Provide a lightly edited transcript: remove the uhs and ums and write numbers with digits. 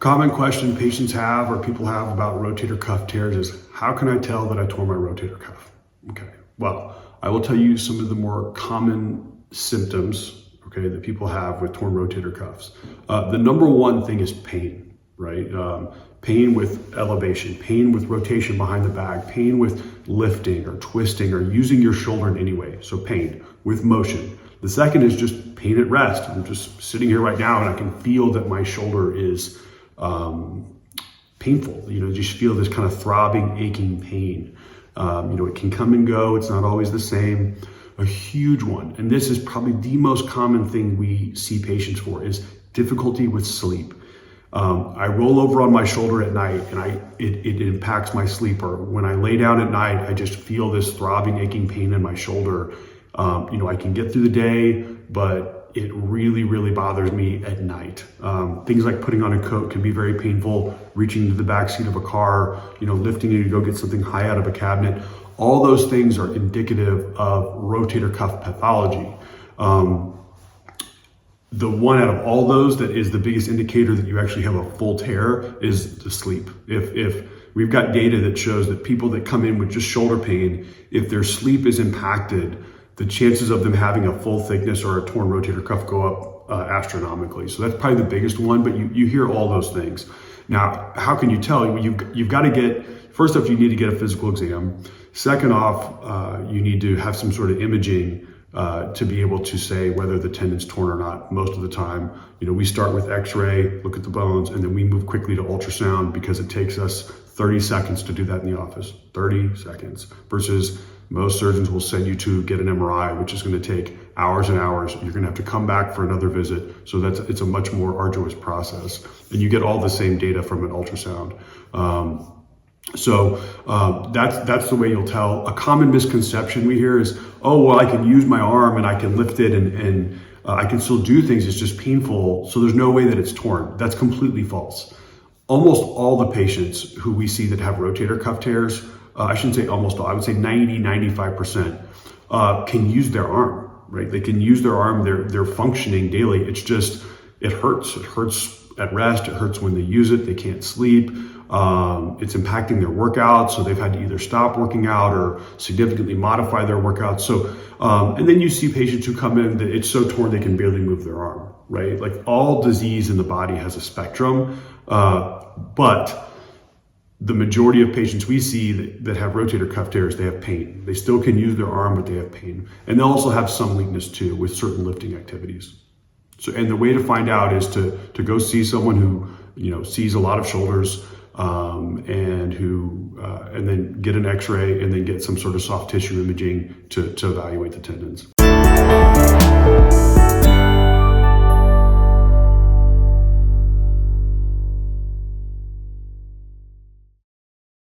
Common question patients have or people have about rotator cuff tears is, how can I tell that I tore my rotator cuff? Okay, well, I will tell you some of the more common symptoms, okay, that people have with torn rotator cuffs. The number one thing is pain, right? Pain with elevation, pain with rotation behind the back, pain with lifting or twisting or using your shoulder in any way. So pain with motion. The second is just pain at rest. I'm just sitting here right now and I can feel that my shoulder is painful. Just feel this kind of throbbing, aching pain. It can come and go. It's not always the same. A huge one, and this is probably the most common thing we see patients for, is difficulty with sleep. I roll over on my shoulder at night and it impacts my sleep. Or when I lay down at night, I just feel this throbbing, aching pain in my shoulder. I can get through the day, but it really, really bothers me at night. Things like putting on a coat can be very painful, reaching into the back seat of a car, lifting you to go get something high out of a cabinet. All those things are indicative of rotator cuff pathology. The one out of all those that is the biggest indicator that you actually have a full tear is the sleep. If we've got data that shows that people that come in with just shoulder pain, if their sleep is impacted, the chances of them having a full thickness or a torn rotator cuff go up astronomically. So that's probably the biggest one, but you hear all those things. Now, how can you tell? You've got to get, first off, you need to get a physical exam. Second off, you need to have some sort of imaging to be able to say whether the tendon's torn or not. Most of the time, we start with x-ray, look at the bones, and then we move quickly to ultrasound because it takes us 30 seconds to do that in the office. 30 seconds versus most surgeons will send you to get an MRI, which is going to take hours and hours. You're going to have to come back for another visit. So it's a much more arduous process. And you get all the same data from an ultrasound. That's the way you'll tell. A common misconception we hear is, oh, well, I can use my arm and I can lift it and I can still do things. It's just painful. So there's no way that it's torn. That's completely false. Almost all the patients who we see that have rotator cuff tears, I shouldn't say almost all, I would say 95% can use their arm, right? They can use their arm, they're functioning daily. It's just, it hurts. It hurts at rest. It hurts when they use it. They can't sleep. It's impacting their workouts. So they've had to either stop working out or significantly modify their workouts. So, and then you see patients who come in that it's so torn they can barely move their arm, right? Like all disease in the body has a spectrum, but the majority of patients we see that have rotator cuff tears, they have pain. They still can use their arm, but they have pain. And they'll also have some weakness too with certain lifting activities. So, and the way to find out is to go see someone who, sees a lot of shoulders, and then get an x-ray and then get some sort of soft tissue imaging to evaluate the tendons.